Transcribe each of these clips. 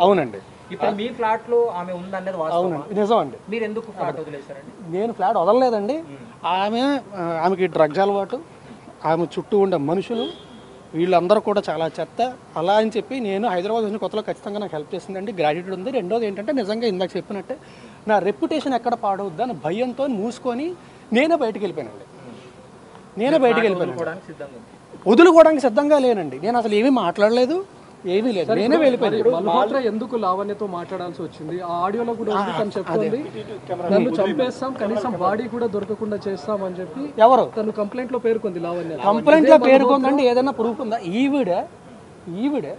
అవునండి. ఇప్పుడు మీ ఫ్లాట్ లో ఆమె ఉందన్నది వాస్తవం. అవునండి, నిజం అండి. మీరు ఎందుకు ఫ్లాట్ వదిలేశారండి? నేను ఫ్లాట్ వదలలేదండి. ఆమెకి డ్రగ్స్ అలవాటు, ఆమె చుట్టూ ఉండే మనుషులు వీళ్ళందరూ కూడా చాలా చెత్త. అలా అని చెప్పి నేను హైదరాబాద్ వచ్చిన కొత్తలో ఖచ్చితంగా నాకు హెల్ప్ చేసిందండి, గ్రాడ్యుయేట్ ఉంది. రెండోది ఏంటంటే నిజంగా ఇందాక చెప్పినట్టే నా రెప్యుటేషన్ ఎక్కడ పాడవద్దు అని భయంతో మూసుకొని నేనే బయటికి వెళ్ళిపోయానండి. వదులుకోవడానికి సిద్ధంగా లేనండి. నేను అసలు ఏమీ మాట్లాడలేదు, ఏమీ లేదు, నేనే వెళ్ళిపోయాను. మల్హోత్రా ఎందుకు లావణ్యతో మాట్లాడాల్సి వచ్చింది? ఆ ఆడియోలో కూడా ఉంది, తను చెప్తుంది నన్ను చంపేస్తాం, కనీసం బాడీ కూడా దొరకకుండా చేస్తాం అని చెప్పి. ఎవరు తను కంప్లైంట్ లో పేర్కొంది, లావణ్య కంప్లైంట్ లో పేర్కొందండి. ఏదైనా ప్రూఫ్ ఉందా? ఈవిడే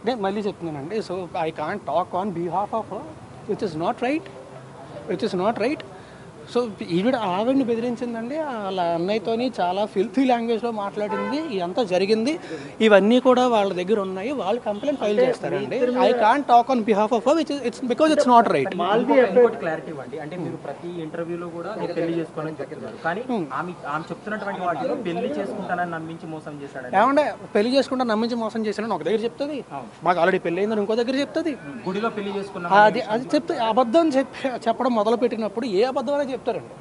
నేను మళ్ళీ చెప్తున్నానండి. So I can't talk on behalf of which is not right. So ఆవిడని బెదిరించిందండి, వాళ్ళ అన్నయ్యతోని చాలా ఫిల్తీ లాంగ్వేజ్లో మాట్లాడింది. ఇదంతా జరిగింది, ఇవన్నీ కూడా వాళ్ళ దగ్గర ఉన్నాయి. వాళ్ళు కంప్లైంట్ ఫైల్ చేస్తారండి. I can't talk on behalf of because it's not right. Clarity ఇవ్వండి. అంటే మీరు ప్రతి ఇంటర్వ్యూలో కూడా నేను పెళ్లి చేసుకోవాలని చెప్తున్నారు, కానీ ఆమె చెప్తున్నటువంటి వాటిలో పెళ్లి చేసుకుంటానని నమ్మించి మోసం చేశాడు. ఏమంటే పెళ్లి చేసుకుంటా నమ్మించి మోసం చేశానని ఒక దగ్గర చెప్తుంది, మాకు ఆల్రెడీ పెళ్లి అయిందని ఇంకో దగ్గర చెప్తుంది. గుడిలో పెళ్లి చేసుకున్నా అది చెప్తే అబద్ధం చెప్పడం మొదలు పెట్టినప్పుడు ఏ అబద్ధం అనేది చెప్తారండి.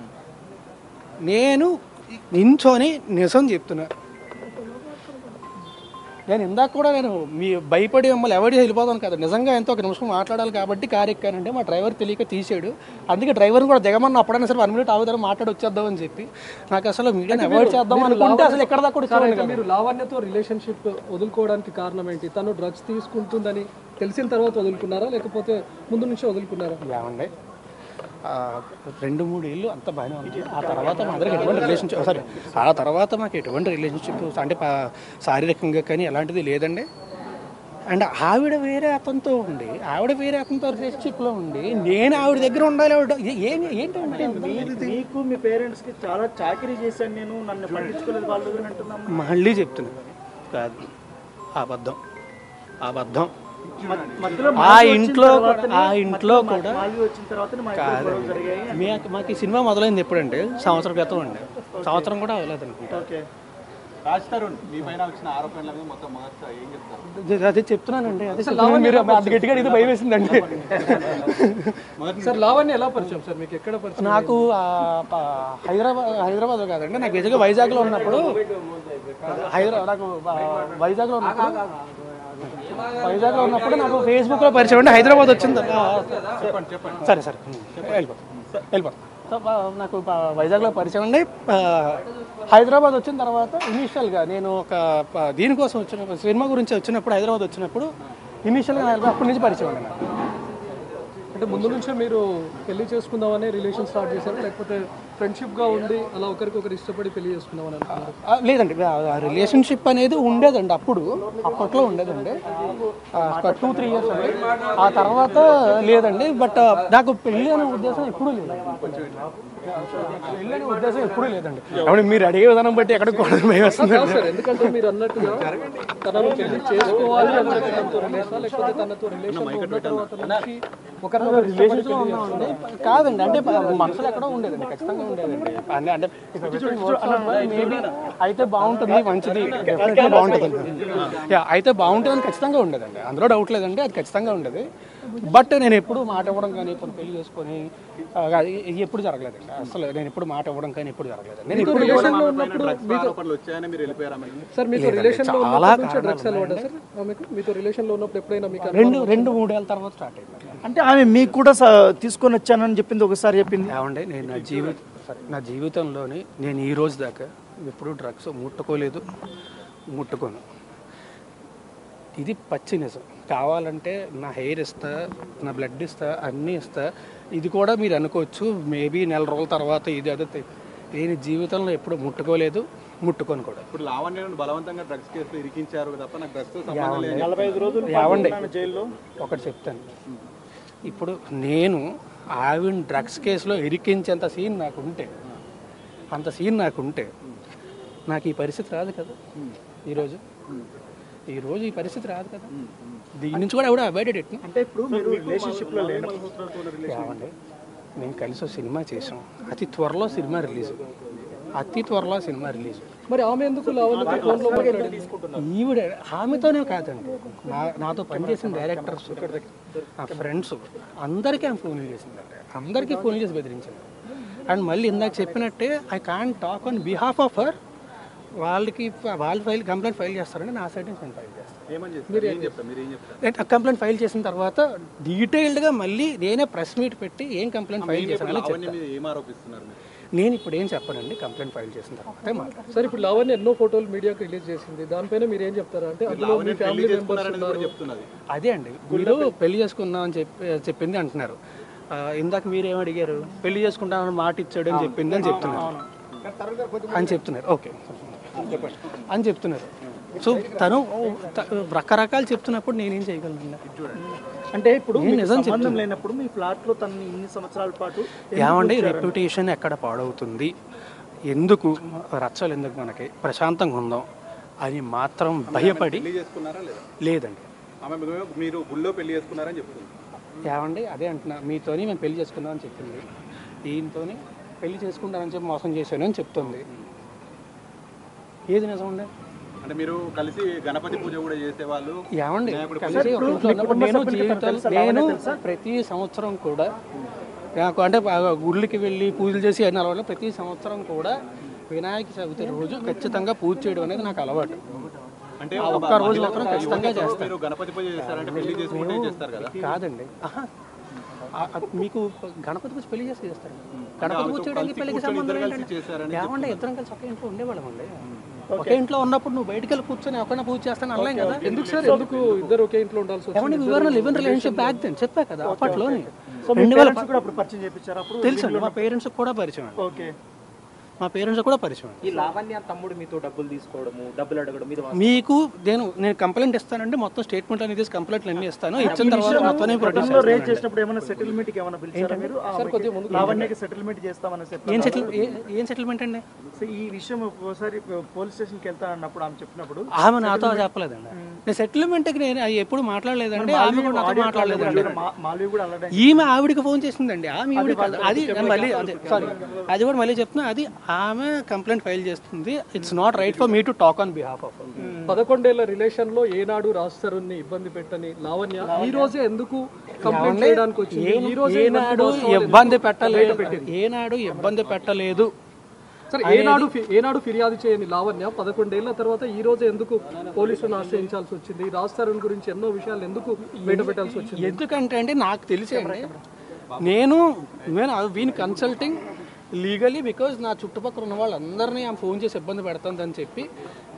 నేను నించోని నిజం చెప్తున్నా. నేను ఇందాక కూడా నేను మీ భయపడి మమ్మల్ని ఎవరి వెళ్ళిపోతాను కదా, నిజంగా ఎంతో ఒక నిమిషం మాట్లాడాలి కాబట్టి కారు ఎక్కానంటే మా డ్రైవర్ తెలియక తీసాడు. అందుకే డ్రైవర్ని కూడా దిగమన్నా అప్పుడైనా సరే 1 మినిట్ ఆగుతారు మాట్లాడి వచ్చేద్దామని చెప్పి. నాకు అసలు మీడియాని అవాయిడ్ చేద్దాం అనుకుంటే అసలు ఎక్కడ దాకా కూడా మీరు లావణ్యతో రిలేషన్షిప్ వదులుకోవడానికి కారణం ఏంటి? తను డ్రగ్స్ తీసుకుంటుందని తెలిసిన తర్వాత వదులుకున్నారా, లేకపోతే ముందు నుంచే వదులుకున్నారా? ఏమండి, 2-3 ఏళ్ళు అంత బాగానే ఉంది. ఆ తర్వాత మా దగ్గర ఎటువంటి రిలేషన్షిప్ అంటే శారీరకంగా కానీ ఎలాంటిది లేదండి. అండ్ ఆవిడ వేరే అతనితో రిలేషన్షిప్లో ఉండి నేను ఆవిడ దగ్గర ఉండాలి. ఏంటంటే మీకు మీ పేరెంట్స్కి చాలా చాకరీ చేశాను నేను, నన్ను పట్టించుకోలేదు వాళ్ళు అంటున్నాను. మళ్ళీ చెప్తున్నాను, కాదు, అబద్ధం. ఆ ఇంట్లో కూడా మాకు ఈ సినిమా మొదలైంది ఎప్పుడంటే సంవత్సరం క్రితం అండి. సంవత్సరం కూడా అవ్వలేదు అనుకుంటా. అదే చెప్తున్నానండి. మీరు అది గట్టిగా ఇది భయం వేసిందండి. సార్ లావణ్య ఎలా పరిచయం సార్ మీకు? ఎక్కడ పరిచయం? నాకు హైదరాబాద్ కాదండి, నాకు నిజంగా వైజాగ్లో ఉన్నప్పుడు నాకు ఫేస్బుక్లో పరిచయం అండి. హైదరాబాద్ వచ్చింది. సరే వెళ్ళిపోతాం. సో నాకు వైజాగ్లో పరిచయం అండి. హైదరాబాద్ వచ్చిన తర్వాత ఇనీషియల్గా నేను ఒక దీనికోసం సినిమా గురించి వచ్చినప్పుడు హైదరాబాద్ వచ్చినప్పుడు ఇనీషియల్గా అప్పటి నుంచి పరిచయం అండి నాకు. అంటే ముందు నుంచే మీరు పెళ్లి చేసుకుందామని రిలేషన్ స్టార్ట్ చేశారు, లేకపోతే ఫ్రెండ్షిప్గా ఉండి అలా ఒకరికొకరు ఇష్టపడి పెళ్లి చేసుకుందామని అనుకున్నారు? లేదండి, రిలేషన్షిప్ అనేది ఉండేదండి, అప్పట్లో ఉండేదండి, 2-3 ఇయర్స్ అండి. ఆ తర్వాత లేదండి. బట్ నాకు పెళ్ళి అనే ఉద్దేశం ఎప్పుడూ లేదండి. కాబట్టి మీరు అడిగే విధానం బట్టి ఎక్కడ భయం వస్తుంది. ఎందుకంటే మీరు అన్నట్టుగా తనను పెళ్లి చేసుకోవాలి అని తనతో రిలేషన్, లేకపోతే తనతో రిలేషన్ రిలేషన్స్లో ఉన్నామండి. కాదండి, అంటే మనసులో ఎక్కడో ఉండేదండి, ఖచ్చితంగా ఉండేదండి. అంటే మేబీ అయితే బాగుంటుంది, మంచిది, డెఫినెట్గా బాగుంటుంది, అయితే బాగుంటుందని ఖచ్చితంగా ఉండేదండి, అందులో డౌట్ లేదండి, అది ఖచ్చితంగా ఉండేది. బట్ నేను ఎప్పుడు మాట ఇవ్వడం కానీ కొన్ని పెళ్లి చేసుకొని ఎప్పుడు జరగలేదండి. అసలు నేను ఎప్పుడు మాట ఇవ్వడం కానీ ఎప్పుడు జరగలేదండి. నేను ఇప్పుడు రెండు 3 ఏళ్ళ తర్వాత స్టార్ట్ అయింది. అంటే ఆమె మీకు కూడా తీసుకొని వచ్చానని చెప్పింది, ఒకసారి చెప్పింది. ఏమండి, నేను నా జీవితంలోని నేను ఈ రోజు దాకా ఎప్పుడు డ్రగ్స్ ముట్టుకోను. ఇది పచ్చి నిజం. కావాలంటే నా హెయిర్ ఇస్తా, నా బ్లడ్ ఇస్తా, అన్నీ ఇస్తా. ఇది కూడా మీరు అనుకోవచ్చు మేబీ 4 రోజుల తర్వాత ఇది అదే. నేను జీవితంలో ఎప్పుడు ముట్టుకోను కూడా. ఇప్పుడు లావణ్యను బలవంతంగా డ్రగ్స్ కేసులో ఇరికించారు తప్ప నాకు డ్రగ్స్ 45 రోజులు జైల్లో. ఒకటి చెప్తాను, ఇప్పుడు నేను ఆవిడ డ్రగ్స్ కేసులో ఇరికించేంత సీన్ నాకుంటే నాకు ఈ పరిస్థితి రాదు కదా. ఈరోజు ఈ పరిస్థితి రాదు కదా. దీని నుంచి కూడా ఎవడో అవాయిడెడ్ ఎట్లా. అంటే ఇప్పుడు మీరు రిలేషన్షిప్లో ఏమండి, నేను కలిసి సినిమా చేసాం, అతి త్వరలో సినిమా రిలీజ్. అతి త్వరలో సినిమా రిలీజ్. మరి ఆమె ఎందుకు లావణ్యతో ఫోన్లో మాట్లాడింది? ఈవిడ ఆమెతోనే కాదండి, నాతో పనిచేసిన డైరెక్టర్స్, నా ఫ్రెండ్స్ అందరికీ ఆమె ఫోన్లు చేసిందండి, అందరికీ ఫోన్లు చేసి బెదిరించింది. అండ్ మళ్ళీ ఇందాక చెప్పినట్టే I can't talk on behalf of her. వాళ్ళు కంప్లైంట్ ఫైల్ చేస్తారండి, నా సైడ్ నుంచి నేను ఫైల్ చేస్తాను. కంప్లైంట్ ఫైల్ చేసిన తర్వాత డీటెయిల్డ్గా మళ్ళీ నేనే ప్రెస్ మీట్ పెట్టి ఏం కంప్లైంట్ ఫైల్ చేశానని చెప్తాను. నేను ఇప్పుడు ఏం చెప్పానండి, కంప్లైంట్ ఫైల్ చేసిన తర్వాత. సరే, ఇప్పుడు లావణ్య ఎన్నో ఫోటోలు మీడియాకి రిలీజ్ చేసింది, దానిపైన మీరు ఏం చెప్తారా? అంటే అందులో మీ ఫ్యామిలీ మెంబర్స్ ఉన్నారు. అదే అండి, మీరు పెళ్లి చేసుకున్నాం అని చెప్పింది అంటున్నారు. ఇందాక మీరేం అడిగారు, పెళ్లి చేసుకుంటానని మాట ఇచ్చాడు అని చెప్పింది అని చెప్తున్నారు. ఓకే అని చెప్తున్నారు. సో తను రకరకాలు చెప్తున్నప్పుడు నేనేం చేయగలను? అంటే ఇప్పుడు సంబంధం లేనప్పుడు మీ ఫ్లాట్ లో తనని ఇన్ని సంవత్సరాల పాటు ఏమండి, రెప్యుటేషన్ ఎక్కడ పాడవుతుంది, ఎందుకు రచ్చలు, ఎందుకు మనకి ప్రశాంతంగా ఉందాం అని మాత్రం భయపడి లేదండి. మీరు గుళ్ళో పెళ్లి చేసుకున్నారని చెప్తుంది. ఏమండి, అదే అంటున్నా, మీతోని మేము పెళ్లి చేసుకున్నామని చెప్పింది, దీంతోని పెళ్లి చేసుకుంటానని చెప్పి మోసం చేశాను అని చెప్తుంది. ఏది నిజం అండి? అంటే మీరు కలిసి గణపతి పూజ కూడా చేసేవాళ్ళు. ఏమండి, కలిసి ఒక ఇంట్లో ఉన్నప్పుడు నేను ప్రతి సంవత్సరం కూడా నాకు అంటే గుళ్ళకి వెళ్ళి పూజలు చేసి అన్ని అలవాటు. ప్రతి సంవత్సరం కూడా వినాయక చవితి రోజు ఖచ్చితంగా పూజ చేయడం అనేది నాకు అలవాటు. అంటే ఒక్క రోజు మాత్రం ఖచ్చితంగా చేస్తారు. గణపతి పూజ చేస్తారంటే పెళ్లి చేసుకుంటే చేస్తారు కదా? కాదండి, మీకు గణపతి పూజ పెళ్లి చేసి చేస్తారు. గణపతి పూజ చేయడానికి పెళ్లికి సంబంధం ఏంటంటే, ఏమంటే ఇద్దరం కలిసి ఒకే ఇంట్లో ఉండేవాళ్ళం అండి. ఒకే ఇంట్లో ఉన్నప్పుడు నువ్వు బయటకు వెళ్ళి కూర్చొని ఎక్కడైనా పూజ చేస్తాను అనలేం కదా. ఎందుకు సార్, ఎందుకు ఇద్దరు ఒకే ఇంట్లో ఉండాల్సి వచ్చింది? ఏమంటే వివరణ live in relationship back then చెప్పా కదా అప్పట్లోని. తెలుసు, మా పేరెంట్స్ కూడా పరిచయం. ఓకే, మా పేరెంట్స్ కూడా పరిచయం. ఈ లావణ్య తమ్ముడు మీతో డబ్బులు తీసుకోవడము, డబ్బులు అడగడం మీకు నేను కంప్లైంట్ ఇస్తానండి, మొత్తం స్టేట్మెంట్ అనేది కంప్లైంట్లు అన్ని ఇస్తాను. ఇచ్చిన తర్వాత మొత్తం రేజ్ చేసినప్పుడు ఏమైనా సెటిల్మెంట్ కి ఏమైనా పిలిచారా మీరు? లావణ్యకి సెటిల్మెంట్ చేస్తామని ఏం సెటిల్మెంట్ అండి? ఈ విషయం ఒకసారి పోలీస్ స్టేషన్ కి వెళ్తా అన్నప్పుడు ఆమె చెప్పినప్పుడు ఆమె నాతో చెప్పలేదండి. నేను సెటిల్మెంట్ కి నేను ఎప్పుడు మాట్లాడలేదండి, ఆమె కూడా నాతో మాట్లాడలేదండి. మాల్వి కూడా అలాగే ఈమె ఆవిడికి ఫోన్ చేసిందండి, ఆమె అది మళ్ళీ సారీ అది కూడా మళ్ళీ చెప్తున్నా, అది ఆమె కంప్లైంట్ ఫైల్ చేస్తుంది. It's not right for me to talk on behalf of. 11 ఏళ్ల రిలేషన్ లో ఏనాడు రాస్తారుని ఇబ్బంది పెట్టని లావణ్య ఈ రోజే ఎందుకు కంప్లైంట్ చేయడానికి వచ్చింది? ఈ రోజు ఏనాడు ఇబ్బంది పెట్టలేదు, ఏనాడు ఇబ్బంది పెట్టలేదు. సరే, ఏనాడు ఫిర్యాదు చేయని లావణ్య 11 ఏళ్ల తర్వాత ఈ రోజు ఎందుకు పోలీసులను ఆశ్రయించాల్సి వచ్చింది? రాస్తారుని గురించి ఎన్నో విషయాలు ఎందుకు బయట పెట్టాల్సి వచ్చింది? ఎందుకంటే అండి, నాకు తెలిసేయండి, నేను వీన్ కన్సల్టింగ్ లీగలీ బికాజ్ నా చుట్టుపక్కల ఉన్న వాళ్ళందరినీ ఆమె ఫోన్ చేసి ఇబ్బంది పెడుతుందని చెప్పి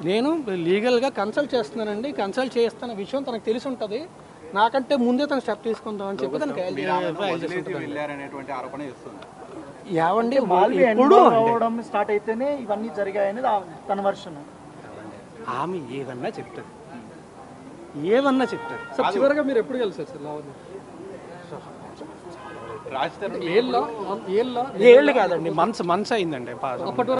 నేను లీగల్గా కన్సల్ట్ చేస్తున్నానండి. కన్సల్ట్ చేస్తున్న విషయం తనకు తెలిసి ఉంటుంది, నాకంటే ముందే తను స్టెప్ తీసుకుందాం అని చెప్పి తనకి ఏమండి ఇప్పుడు స్టార్ట్ అయితేనే ఇవన్నీ జరిగాయని తన వర్షన్. ఆమె ఏమన్నా చెప్తుంది. సార్, చివరిగా మీరు ఎప్పుడు కలిసారు సార్ లావణ్య? ఏళ్ళు కాదండి, మంత్స్ అయిందండి.